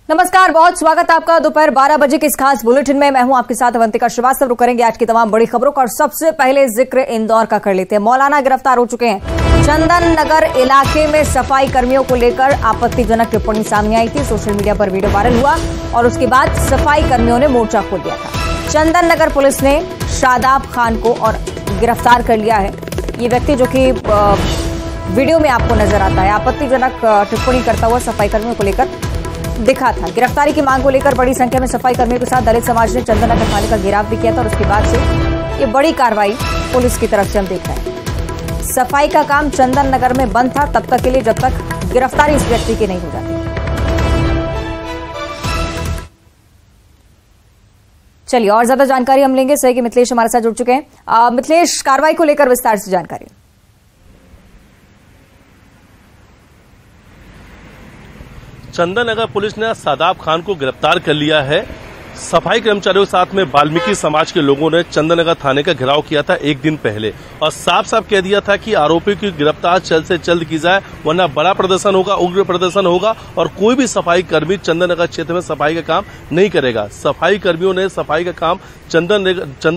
नमस्कार, बहुत स्वागत आपका दोपहर 12 बजे के इस खास बुलेटिन में। मैं हूं आपके साथ अवंतिका श्रीवास्तव। रुक करेंगे आज की तमाम बड़ी खबरों का और सबसे पहले जिक्र इंदौर का कर लेते हैं। मौलाना गिरफ्तार हो चुके हैं। चंदन नगर इलाके में सफाई कर्मियों को लेकर आपत्तिजनक टिप्पणी सामने आई थी। सोशल मीडिया पर वीडियो वायरल हुआ और उसके बाद सफाई कर्मियों ने मोर्चा खोल दिया था। चंदन नगर पुलिस ने शादाब खान को और गिरफ्तार कर लिया है। ये व्यक्ति जो कि वीडियो में आपको नजर आता है, आपत्तिजनक टिप्पणी करता हुआ सफाई कर्मियों को लेकर दिखा था। गिरफ्तारी की मांग को लेकर बड़ी संख्या में सफाई कर्मियों के साथ दलित समाज ने चंदन नगर थाने का घेराव भी किया था और उसके बाद से ये बड़ी कार्रवाई पुलिस की तरफ से हम देख रहे हैं। सफाई का काम चंदन नगर में बंद था तब तक के लिए, जब तक गिरफ्तारी इस व्यक्ति की नहीं हो जाती। चलिए और ज्यादा जानकारी हम लेंगे। सहयोगी मिथिलेश हमारे साथ जुड़ चुके हैं। मिथिलेश, कार्रवाई को लेकर विस्तार से जानकारी। चंदन नगर पुलिस ने शादाब खान को गिरफ्तार कर लिया है। सफाई कर्मचारियों के साथ में वाल्मीकि समाज के लोगों ने चंदन नगर थाने का घेराव किया था एक दिन पहले और साफ साफ कह दिया था कि आरोपी की गिरफ्तार जल्द से जल्द की जाए, वरना बड़ा प्रदर्शन होगा, उग्र प्रदर्शन होगा और कोई भी सफाई कर्मी चंदन नगर क्षेत्र में सफाई का काम नहीं करेगा। सफाई कर्मियों ने सफाई का काम चंदन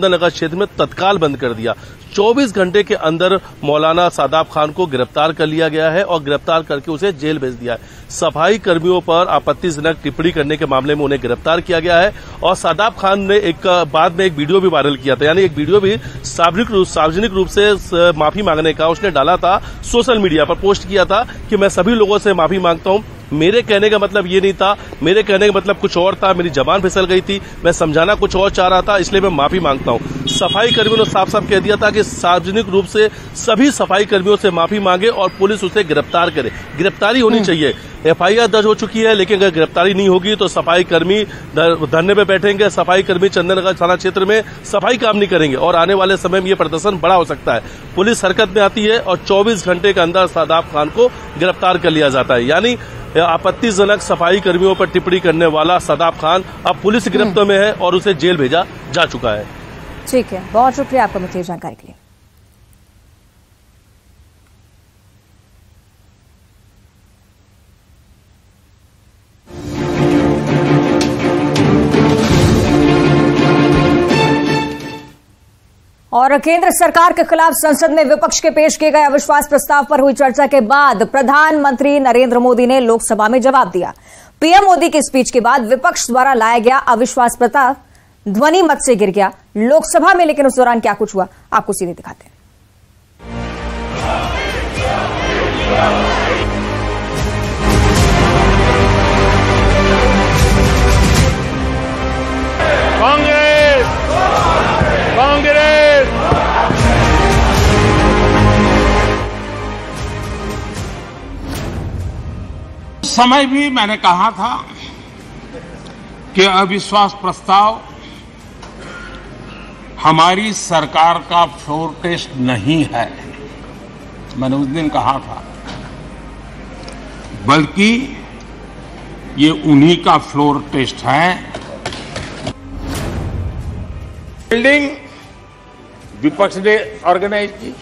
नगर क्षेत्र में तत्काल बंद कर दिया। 24 घंटे के अंदर मौलाना शादाब खान को गिरफ्तार कर लिया गया है और गिरफ्तार करके उसे जेल भेज दिया है। सफाई कर्मियों पर आपत्तिजनक टिप्पणी करने के मामले में उन्हें गिरफ्तार किया गया है और शादाब खान ने बाद में एक वीडियो भी वायरल किया था, यानी एक वीडियो भी सार्वजनिक रूप से माफी मांगने का उसने डाला था, सोशल मीडिया पर पोस्ट किया था कि मैं सभी लोगों से माफी मांगता हूं। मेरे कहने का मतलब ये नहीं था, मेरे कहने का मतलब कुछ और था, मेरी जबान फिसल गई थी, मैं समझाना कुछ और चाह रहा था, इसलिए मैं माफी मांगता हूं। सफाई कर्मियों ने साफ साफ कह दिया था कि सार्वजनिक रूप से सभी सफाई कर्मियों से माफी मांगे और पुलिस उसे गिरफ्तार करे। गिरफ्तारी होनी चाहिए। एफआईआर दर्ज हो चुकी है, लेकिन अगर गिरफ्तारी नहीं होगी तो सफाई कर्मी धरने पे बैठेंगे। सफाई कर्मी चंदन नगर थाना क्षेत्र में सफाई काम नहीं करेंगे और आने वाले समय में ये प्रदर्शन बड़ा हो सकता है। पुलिस हरकत में आती है और 24 घंटे के अंदर शादाब खान को गिरफ्तार कर लिया जाता है। यानी आपत्तिजनक सफाई कर्मियों पर टिप्पणी करने वाला शादाब खान अब पुलिस गिरफ्त में है और उसे जेल भेजा जा चुका है। ठीक है, बहुत शुक्रिया आपका मिथिलेश जानकारी के लिए। और केंद्र सरकार के खिलाफ संसद में विपक्ष के पेश किए गए अविश्वास प्रस्ताव पर हुई चर्चा के बाद प्रधानमंत्री नरेंद्र मोदी ने लोकसभा में जवाब दिया। पीएम मोदी की स्पीच के बाद विपक्ष द्वारा लाया गया अविश्वास प्रस्ताव ध्वनि मत से गिर गया लोकसभा में, लेकिन उस दौरान क्या कुछ हुआ आपको सीधे दिखाते हैं। कांग्रेस समय भी मैंने कहा था कि अविश्वास प्रस्ताव हमारी सरकार का फ्लोर टेस्ट नहीं है। मैंने उस दिन कहा था, बल्कि ये उन्हीं का फ्लोर टेस्ट है। बिल्डिंग विपक्ष ने ऑर्गेनाइज की,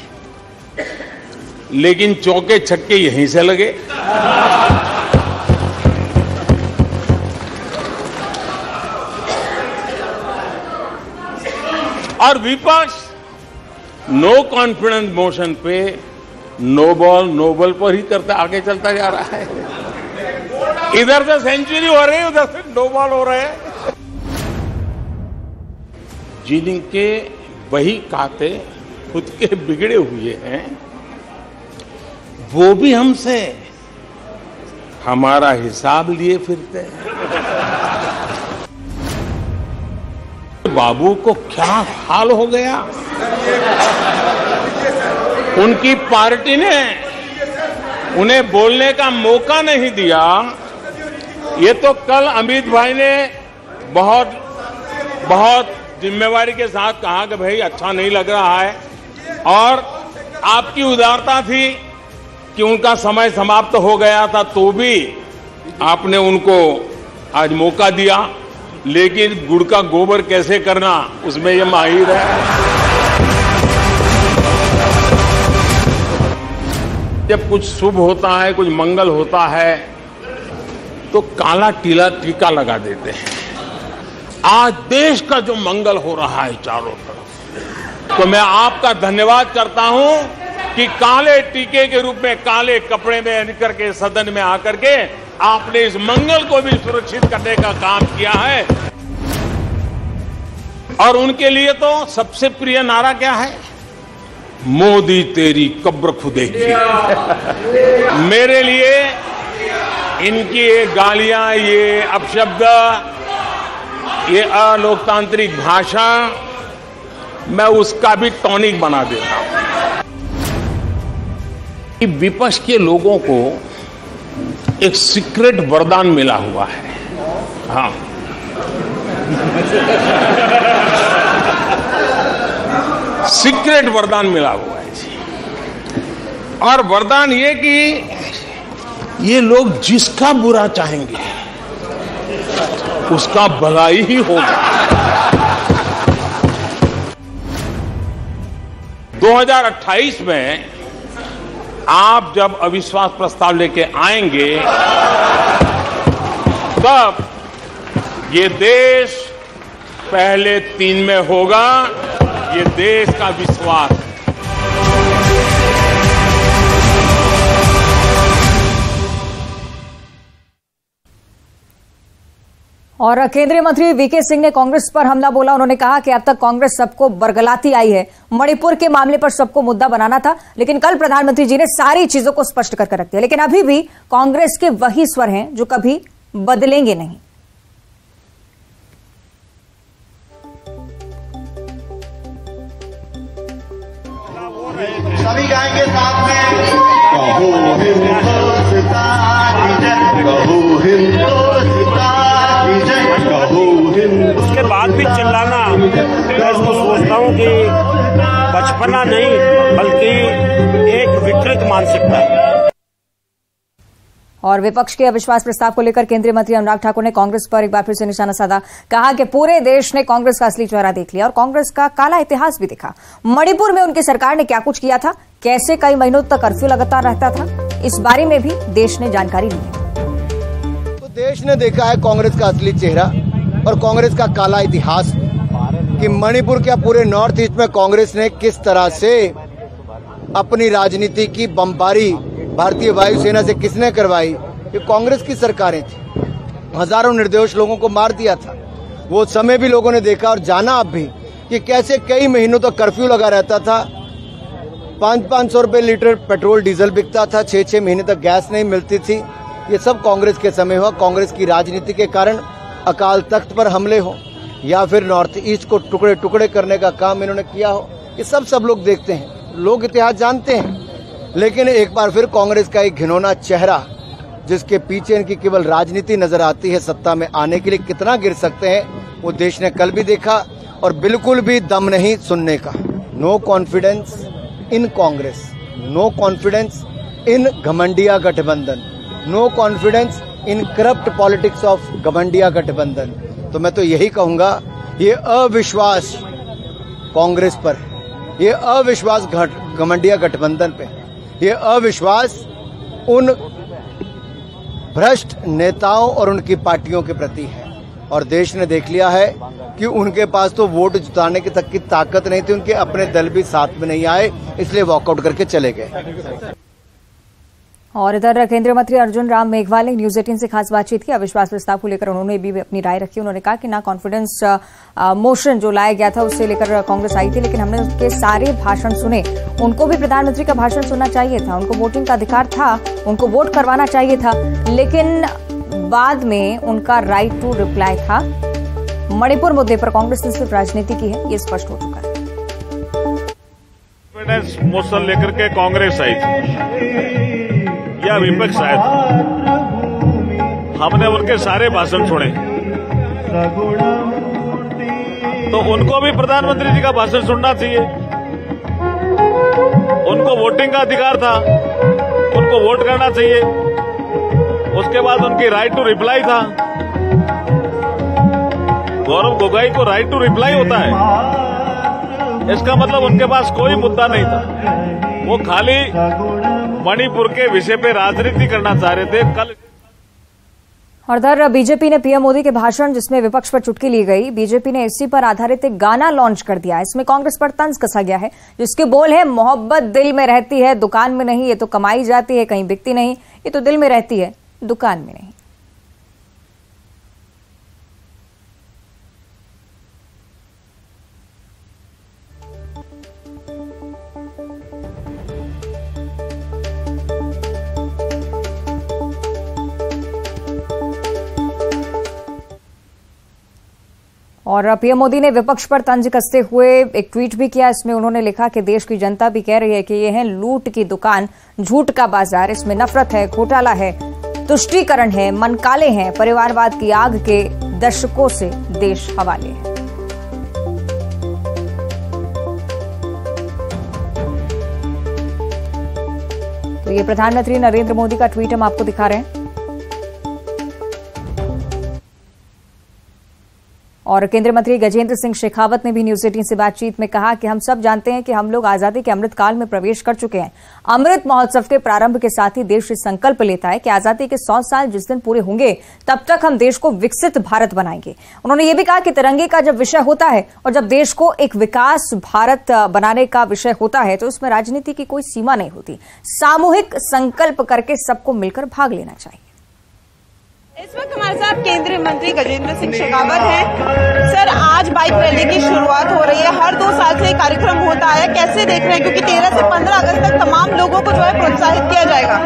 लेकिन चौके छक्के यहीं से लगे। और विपक्ष नो कॉन्फिडेंस मोशन पे नो बॉल नो बॉल पर ही करता आगे चलता जा रहा है। इधर से सेंचुरी हो रही है, उधर से नो बॉल हो रहे हैं। जिनके वही खाते खुद के बिगड़े हुए हैं, वो भी हमसे हमारा हिसाब लिए फिरते हैं। बाबू को क्या हाल हो गया, उनकी पार्टी ने उन्हें बोलने का मौका नहीं दिया। ये तो कल अमित भाई ने बहुत जिम्मेवारी के साथ कहा कि भाई अच्छा नहीं लग रहा है, और आपकी उदारता थी कि उनका समय समाप्त हो गया था तो भी आपने उनको आज मौका दिया। लेकिन गुड़ का गोबर कैसे करना, उसमें ये माहिर है। जब कुछ शुभ होता है, कुछ मंगल होता है, तो काला टीका लगा देते हैं। आज देश का जो मंगल हो रहा है चारों तरफ, तो मैं आपका धन्यवाद करता हूं कि काले टीके के रूप में काले कपड़े में निकल के सदन में आकर के आपने इस मंगल को भी सुरक्षित करने का काम किया है। और उनके लिए तो सबसे प्रिय नारा क्या है? मोदी तेरी कब्र खुदेगी। मेरे लिए इनकी ये गालियां, ये अपशब्द, ये अलोकतांत्रिक भाषा, मैं उसका भी टॉनिक बना देता हूं। विपक्ष के लोगों को एक सीक्रेट वरदान मिला हुआ है। हाँ, सीक्रेट वरदान मिला हुआ है जी। और वरदान ये कि ये लोग जिसका बुरा चाहेंगे उसका भलाई ही होगा। 2028 में आप जब अविश्वास प्रस्ताव लेके आएंगे तब ये देश पहले 3 में होगा। ये देश का विश्वास है। और केंद्रीय मंत्री वीके सिंह ने कांग्रेस पर हमला बोला। उन्होंने कहा कि अब तक कांग्रेस सबको बरगलाती आई है। मणिपुर के मामले पर सबको मुद्दा बनाना था, लेकिन कल प्रधानमंत्री जी ने सारी चीजों को स्पष्ट कर रख दिया। लेकिन अभी भी कांग्रेस के वही स्वर हैं जो कभी बदलेंगे नहीं। सभी गाएंगे साथ में, कहो हिंदुस्तान की जय, कहो हिंदुस्तान की जय, कहो हिंदुस्तान। उसके बाद भी चिल्लाना, मैं इसको सोचता हूँ कि बचपना नहीं बल्कि एक विकृत मानसिकता है। और विपक्ष के अविश्वास प्रस्ताव को लेकर केंद्रीय मंत्री अनुराग ठाकुर ने कांग्रेस पर एक बार फिर से निशाना साधा। कहा कि पूरे देश ने कांग्रेस का असली चेहरा देख लिया और कांग्रेस का काला इतिहास भी दिखा। मणिपुर में उनकी सरकार ने क्या कुछ किया था, कैसे कई महीनों तक कर्फ्यू लगातार रहता था, इस बारे में भी देश ने जानकारी ली है। तो देश ने देखा है कांग्रेस का असली चेहरा और कांग्रेस का काला इतिहास कि मणिपुर के पूरे नॉर्थ ईस्ट में कांग्रेस ने किस तरह से अपनी राजनीति की बमबारी भारतीय वायुसेना से किसने करवाई। ये कांग्रेस की सरकारें थी। हजारों निर्दोष लोगों को मार दिया था। वो समय भी लोगों ने देखा और जाना अब भी कि कैसे कई महीनों तक कर्फ्यू लगा रहता था। 500-500 रुपए लीटर पेट्रोल डीजल बिकता था। 6-6 महीने तक गैस नहीं मिलती थी। ये सब कांग्रेस के समय हुआ। कांग्रेस की राजनीति के कारण अकाल तख्त पर हमले हो या फिर नॉर्थ ईस्ट को टुकड़े टुकड़े करने का काम इन्होंने किया हो, ये सब लोग देखते हैं, लोग इतिहास जानते हैं। लेकिन एक बार फिर कांग्रेस का एक घिनौना चेहरा जिसके पीछे इनकी केवल राजनीति नजर आती है, सत्ता में आने के लिए कितना गिर सकते हैं वो देश ने कल भी देखा। और बिल्कुल भी दम नहीं सुनने का। No confidence in Congress, no confidence in घमंडिया गठबंधन, no confidence in corrupt politics of घमंडिया गठबंधन। तो मैं तो यही कहूंगा, ये अविश्वास कांग्रेस पर, ये अविश्वास घमंडिया गठबंधन पे, ये अविश्वास उन भ्रष्ट नेताओं और उनकी पार्टियों के प्रति है। और देश ने देख लिया है कि उनके पास तो वोट जुटाने की तक की ताकत नहीं थी। उनके अपने दल भी साथ में नहीं आए, इसलिए वॉकआउट करके चले गए। और इधर केंद्रीय मंत्री अर्जुन राम मेघवाल ने न्यूज 18 से खास बातचीत की। अविश्वास प्रस्ताव को लेकर उन्होंने भी अपनी राय रखी। उन्होंने कहा कि ना कॉन्फिडेंस मोशन जो लाया गया था उससे लेकर कांग्रेस आई थी, लेकिन हमने उसके सारे भाषण सुने। उनको भी प्रधानमंत्री का भाषण सुनना चाहिए था, उनको वोटिंग का अधिकार था, उनको वोट करवाना चाहिए था, लेकिन बाद में उनका राइट टू रिप्लाई था। मणिपुर मुद्दे पर कांग्रेस ने सिर्फ राजनीति की है, ये स्पष्ट हो चुका है। कॉन्फिडेंस मोशन लेकर के कांग्रेस आई थी या विपक्ष आया था, हमने उनके सारे भाषण सुने। तो उनको भी प्रधानमंत्री जी का भाषण सुनना चाहिए। उनको वोटिंग का अधिकार था, उनको वोट करना चाहिए। उसके बाद उनकी राइट टू रिप्लाई था। गौरव गोगोई को राइट टू रिप्लाई होता है, इसका मतलब उनके पास कोई मुद्दा नहीं था। वो खाली मणिपुर के विषय पे राजनीति करना चाह रहे थे। कल और इधर बीजेपी ने पीएम मोदी के भाषण जिसमें विपक्ष पर चुटकी ली गई, बीजेपी ने इसी पर आधारित एक गाना लॉन्च कर दिया। इसमें कांग्रेस पर तंज कसा गया है, जिसके बोल है मोहब्बत दिल में रहती है दुकान में नहीं, ये तो कमाई जाती है कहीं बिकती नहीं, ये तो दिल में रहती है दुकान में नहीं। और पीएम मोदी ने विपक्ष पर तंज कसते हुए एक ट्वीट भी किया। इसमें उन्होंने लिखा कि देश की जनता भी कह रही है कि ये है लूट की दुकान, झूठ का बाजार, इसमें नफरत है, घोटाला है, तुष्टीकरण है, मन काले हैं, परिवारवाद की आग के दशकों से देश हवाले है। तो ये प्रधानमंत्री नरेंद्र मोदी का ट्वीट हम आपको दिखा रहे हैं। और केंद्रीय मंत्री गजेंद्र सिंह शेखावत ने भी न्यूज 18 से बातचीत में कहा कि हम सब जानते हैं कि हम लोग आजादी के अमृत काल में प्रवेश कर चुके हैं। अमृत महोत्सव के प्रारंभ के साथ ही देश संकल्प लेता है कि आजादी के 100 साल जिस दिन पूरे होंगे तब तक हम देश को विकसित भारत बनाएंगे। उन्होंने ये भी कहा कि तिरंगे का जब विषय होता है और जब देश को एक विकास भारत बनाने का विषय होता है तो उसमें राजनीति की कोई सीमा नहीं होती। सामूहिक संकल्प करके सबको मिलकर भाग लेना चाहिए। इस वक्त हमारे साथ केंद्रीय मंत्री गजेंद्र सिंह शेखावत हैं। सर, आज बाइक रैली की शुरुआत हो रही है, हर 2 साल से कार्यक्रम होता है, कैसे देख रहे हैं? क्योंकि 13 से 15 अगस्त तक तमाम लोगों को जो है प्रोत्साहित किया जाएगा।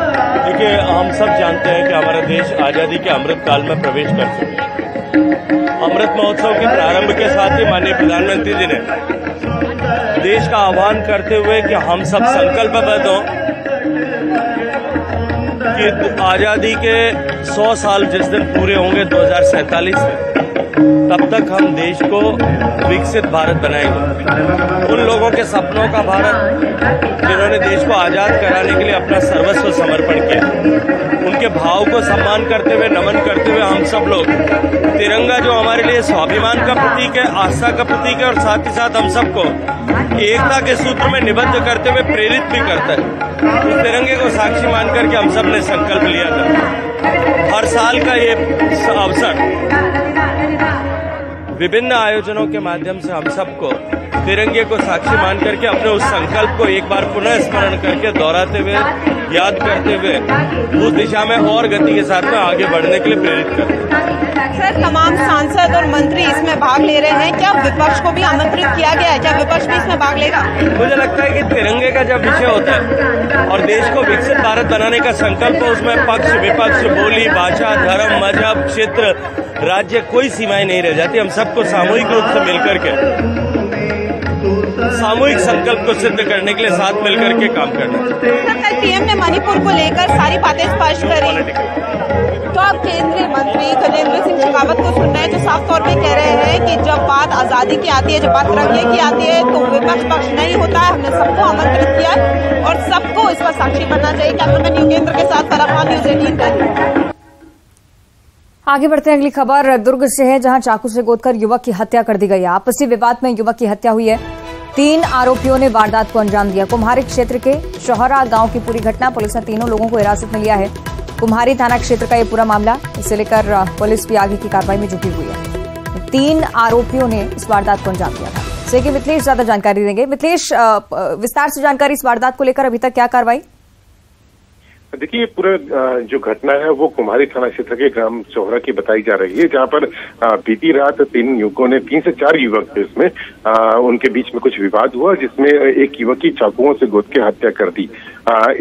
देखिए, हम सब जानते हैं कि हमारा देश आजादी के अमृत काल में प्रवेश कर चुके हैं। अमृत महोत्सव के प्रारंभ के साथ ही माननीय प्रधानमंत्री जी ने देश का आह्वान करते हुए कि हम सब संकल्पबद्ध हों कि आजादी के 100 साल जिस दिन पूरे होंगे 2047 में, तब तक हम देश को विकसित भारत बनाएंगे। उन लोगों के सपनों का भारत जिन्होंने देश को आजाद कराने के लिए अपना सर्वस्व समर्पण किया, उनके भाव को सम्मान करते हुए, नमन करते हुए हम सब लोग तिरंगा जो हमारे लिए स्वाभिमान का प्रतीक है, आस्था का प्रतीक है और साथ ही साथ हम सबको एकता के सूत्र में निबद्ध करते हुए प्रेरित भी करता है। उस तिरंगे को साक्षी मान करके हम सब ने संकल्प लिया था। हर साल का ये अवसर विभिन्न आयोजनों के माध्यम से हम सबको तिरंगे को साक्षी मान करके अपने उस संकल्प को एक बार पुनः स्मरण करके दोहराते हुए, याद करते हुए उस दिशा में और गति के साथ में आगे बढ़ने के लिए प्रेरित करते हैं। सर, तमाम सांसद और मंत्री इसमें भाग ले रहे हैं, क्या विपक्ष को भी आमंत्रित किया गया है? क्या विपक्ष भी इसमें भाग लेगा? मुझे लगता है कि तिरंगे का जब विषय होता है और देश को विकसित भारत बनाने का संकल्प हो, उसमें पक्ष विपक्ष, बोली, भाषा, धर्म, मजहब, क्षेत्र, राज्य, कोई सीमाएं नहीं रह जाती। हम सबको सामूहिक रूप से मिलकर के सामूहिक संकल्प को सिद्ध करने के लिए साथ मिलकर के काम करना चाहिए। कल पीएम ने मणिपुर को लेकर सारी बातें स्पष्ट करी, तो अब केंद्रीय मंत्री गजेंद्र सिंह शेखावत को सुन रहे हैं जो साफ तौर पे कह रहे हैं कि जब बात आजादी की आती है, जब बात तिरंगे की आती है तो विपक्ष पक्ष नहीं होता है। हमने सबको आमंत्रित किया है और सबको इसका साक्षी बनना चाहिए। कैमरामैन योगेंद्र के साथ फराह खान, न्यूज 18। आगे बढ़ते हैं, अगली खबर दुर्ग से है, जहां चाकू से गोदकर युवक की हत्या कर दी गई। आपसी विवाद में युवक की हत्या हुई है। 3 आरोपियों ने वारदात को अंजाम दिया। कुम्हारी क्षेत्र के शोहरा गांव की पूरी घटना, पुलिस ने तीनों लोगों को हिरासत में लिया है। कुम्हारी थाना क्षेत्र का ये पूरा मामला, इसे लेकर पुलिस भी आगे की कार्रवाई में जुटी हुई है। 3 आरोपियों ने इस वारदात को अंजाम दिया था। इसलिए मिथिलेश ज्यादा जानकारी देंगे। मिथिलेश, विस्तार से जानकारी इस वारदात को लेकर, अभी तक क्या कार्रवाई? देखिए, पूरा जो घटना है वो कुम्हारी थाना क्षेत्र के ग्राम चौहरा की बताई जा रही है, जहां पर बीती रात 3 युवकों ने, 3 से 4 युवक थे इसमें, उनके बीच में कुछ विवाद हुआ जिसमें एक युवक की चाकुओं से गोद के हत्या कर दी।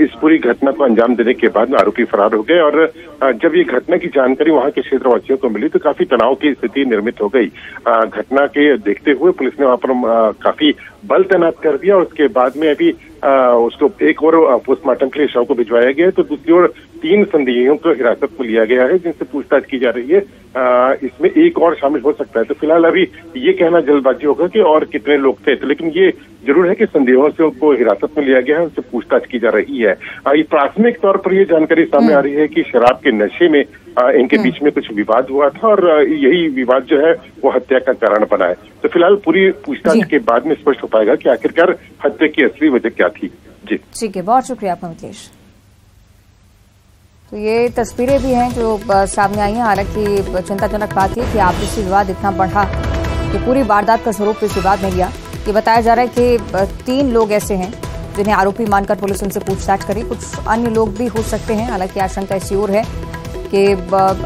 इस पूरी घटना को अंजाम देने के बाद आरोपी फरार हो गए और जब ये घटना की जानकारी वहां के क्षेत्रवासियों को मिली तो काफी तनाव की स्थिति निर्मित हो गई। घटना के देखते हुए पुलिस ने वहां पर काफी बल तैनात कर दिया और उसके बाद में अभी उसको एक और पोस्टमार्टम के लिए शव को भिजवाया गया है, तो दूसरी ओर 3 संदेहियों को हिरासत में लिया गया है जिनसे पूछताछ की जा रही है। इसमें एक और शामिल हो सकता है, तो फिलहाल अभी ये कहना जल्दबाजी होगा कि और कितने लोग थे, तो लेकिन ये जरूर है कि संदेहों से उनको हिरासत में लिया गया है, उनसे पूछताछ की जा रही है। प्राथमिक तौर पर ये जानकारी सामने आ रही है कि शराब के नशे में इनके बीच में कुछ विवाद हुआ था और यही विवाद जो है वो हत्या का कारण बना है। तो फिलहाल पूरी पूछताछ के बाद में स्पष्ट हो पाएगा कि आखिरकार हत्या की असली वजह क्या थी। जी, ठीक है, बहुत शुक्रिया आपका मिथिलेश। तो ये तस्वीरें भी हैं जो सामने आई हैं। हालांकि चिंताजनक बात है कि आपसी विवाद इतना बढ़ा कि पूरी वारदात का स्वरूप इस विवाद ने लिया। ये बताया जा रहा है कि 3 लोग ऐसे हैं जिन्हें आरोपी मानकर पुलिस उनसे पूछताछ करी। कुछ अन्य लोग भी हो सकते हैं। हालांकि आशंका इसी ओर है कि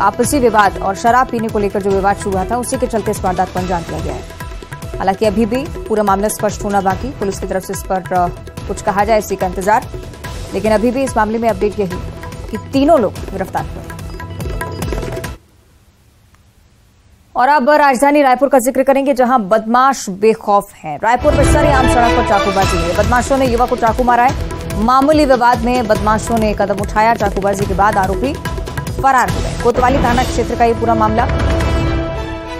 आपसी विवाद और शराब पीने को लेकर जो विवाद शुरू हुआ था उसी के चलते इस वारदात को अंजाम दिया गया है। हालांकि अभी भी पूरा मामला स्पष्ट होना बाकी, पुलिस की तरफ से इस पर कुछ कहा जाए इसी का इंतजार। लेकिन अभी भी इस मामले में अपडेट यही कि तीनों लोग गिरफ्तार हुए। और अब राजधानी रायपुर का जिक्र करेंगे, जहां बदमाश बेखौफ हैं। रायपुर में सरेआम सड़क पर चाकूबाजी हुई। बदमाशों ने युवक को चाकू मारा है। मामूली विवाद में बदमाशों ने कदम उठाया। चाकूबाजी के बाद आरोपी फरार हो गए। कोतवाली थाना क्षेत्र का ये पूरा मामला,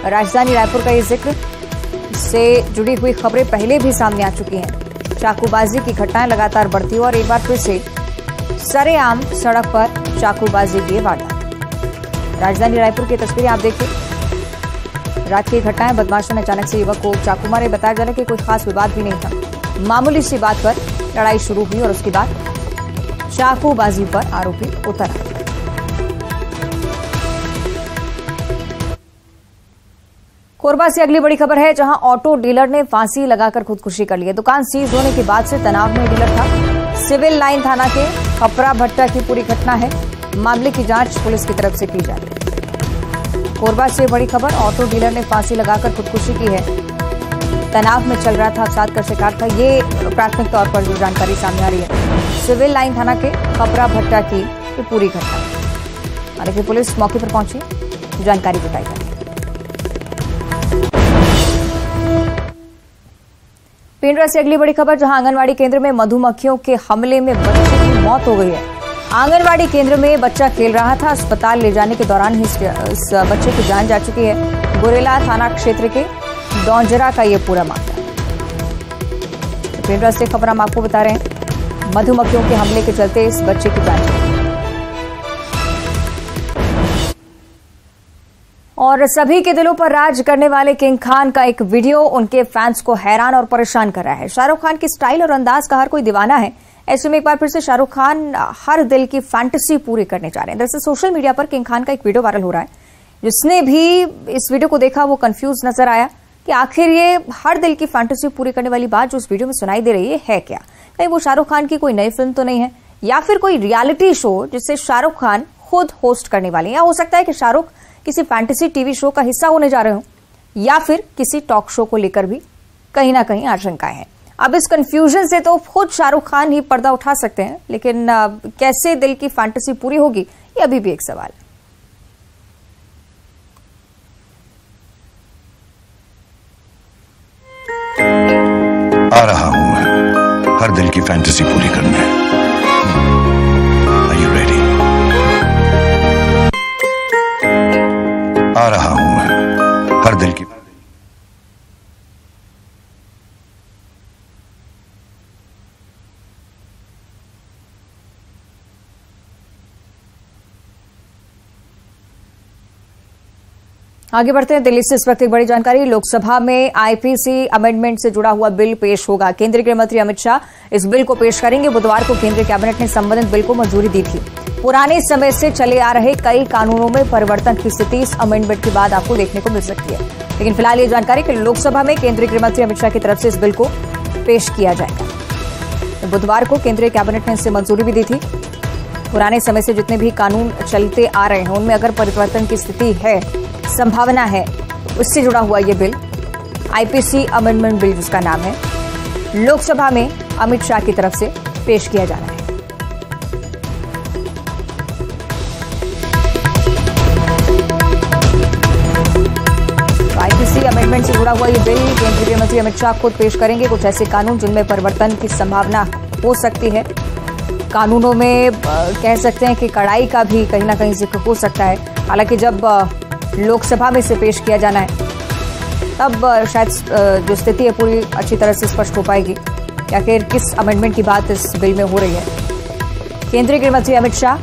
राजधानी रायपुर का ये जिक्र से जुड़ी हुई खबरें पहले भी सामने आ चुकी हैं। चाकूबाजी की घटनाएं लगातार बढ़ती हुई और एक बार फिर से सरेआम सड़क पर चाकूबाजी की वारदात। राजधानी रायपुर की तस्वीरें आप देखिए। रात की घटनाएं, बदमाशों ने अचानक से युवक को चाकू मारे। बताया जा रहा है कि कोई खास विवाद भी नहीं था, मामूली सी बात पर लड़ाई शुरू हुई और उसके बाद चाकूबाजी पर आरोपी उतर आए। कोरबा से अगली बड़ी खबर है, जहां ऑटो डीलर ने फांसी लगाकर खुदकुशी कर ली। दुकान सीज होने के बाद से तनाव में डीलर था। सिविल लाइन थाना के खपरा भट्टा की पूरी घटना है। मामले की जांच पुलिस की तरफ से की जा रही है। कोरबा से बड़ी खबर, ऑटो डीलर ने फांसी लगाकर खुदकुशी की है। तनाव में चल रहा था, अवसाद का शिकार था। ये प्राथमिक तौर पर जो जानकारी सामने आ रही है, सिविल लाइन थाना के खपरा भट्टा की ये पूरी घटना। हालांकि पुलिस मौके पर पहुंची, जानकारी बताई जा रही है। पिंडरा से अगली बड़ी खबर, जहां आंगनवाड़ी केंद्र में मधुमक्खियों के हमले में बच्चे की मौत हो गई है। आंगनवाड़ी केंद्र में बच्चा खेल रहा था। अस्पताल ले जाने के दौरान ही इस बच्चे की जान जा चुकी है। गुरेला थाना क्षेत्र के डौंजरा का ये पूरा मामला। पिंडरा से खबर हम आपको बता रहे हैं, मधुमक्खियों के हमले के चलते इस बच्चे की जान चली। और सभी के दिलों पर राज करने वाले किंग खान का एक वीडियो उनके फैंस को हैरान और परेशान कर रहा है। शाहरुख खान की स्टाइल और अंदाज का हर कोई दीवाना है। ऐसे में एक बार फिर से शाहरुख खान हर दिल की फैंटेसी पूरी करने जा रहे हैं। दरअसल सोशल मीडिया पर किंग खान का एक वीडियो वायरल हो रहा है। जिसने भी इस वीडियो को देखा वो कंफ्यूज नजर आया कि आखिर ये हर दिल की फैंटेसी पूरी करने वाली बात जो इस वीडियो में सुनाई दे रही है क्या? कहीं वो शाहरुख खान की कोई नई फिल्म तो नहीं है, या फिर कोई रियलिटी शो जिसे शाहरुख खान खुद होस्ट करने वाले हैं, या हो सकता है कि शाहरुख किसी फैंटेसी टीवी शो का हिस्सा होने जा रहे हो, या फिर किसी टॉक शो को लेकर भी कहीं ना कहीं आशंकाएं हैं। अब इस कंफ्यूजन से तो खुद शाहरुख खान ही पर्दा उठा सकते हैं, लेकिन कैसे दिल की फैंटेसी पूरी होगी ये अभी भी एक सवाल है। आ रहा हूं मैं हर दिल की फैंटेसी पूरी करने। Are you ready? आ रहा हूं मैं हर दिल की। आगे बढ़ते हैं। दिल्ली से इस वक्त एक बड़ी जानकारी, लोकसभा में आईपीसी अमेंडमेंट से जुड़ा हुआ बिल पेश होगा। केंद्रीय गृह मंत्री अमित शाह इस बिल को पेश करेंगे। बुधवार को केंद्रीय कैबिनेट ने संबंधित बिल को मंजूरी दी थी। पुराने समय से चले आ रहे कई कानूनों में परिवर्तन की स्थिति इस अमेंडमेंट के बाद आपको देखने को मिल सकती है। लेकिन फिलहाल ये जानकारी कि लोकसभा में केंद्रीय गृह मंत्री अमित शाह की तरफ से इस बिल को पेश किया जाएगा। तो बुधवार को केंद्रीय कैबिनेट ने इसे मंजूरी भी दी थी। पुराने समय से जितने भी कानून चलते आ रहे हैं उनमें अगर परिवर्तन की स्थिति है, संभावना है, उससे जुड़ा हुआ ये बिल, आईपीसी अमेंडमेंट बिल जिसका नाम है, लोकसभा में अमित शाह की तरफ से पेश किया जाना है। आईपीसी अमेंडमेंट से जुड़ा हुआ ये बिल केंद्रीय गृह मंत्री अमित शाह खुद पेश करेंगे। कुछ ऐसे कानून जिनमें परिवर्तन की संभावना हो सकती है। कानूनों में कह सकते हैं कि कड़ाई का भी कहीं ना कहीं जिक्र हो सकता है। हालांकि जब लोकसभा में इसे पेश किया जाना है तब शायद जो स्थिति है पूरी अच्छी तरह से स्पष्ट हो पाएगी कि आखिर किस अमेंडमेंट की बात इस बिल में हो रही है। केंद्रीय गृह मंत्री अमित शाह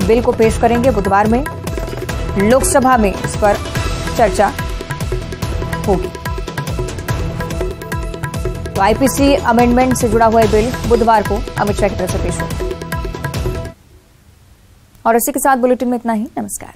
बिल को पेश करेंगे बुधवार में। लोकसभा में इस पर चर्चा होगी। तो आईपीसी अमेंडमेंट से जुड़ा हुआ बिल बुधवार को अमित शाह की तरफ से पेश होगा। और इसी के साथ बुलेटिन में इतना ही। नमस्कार।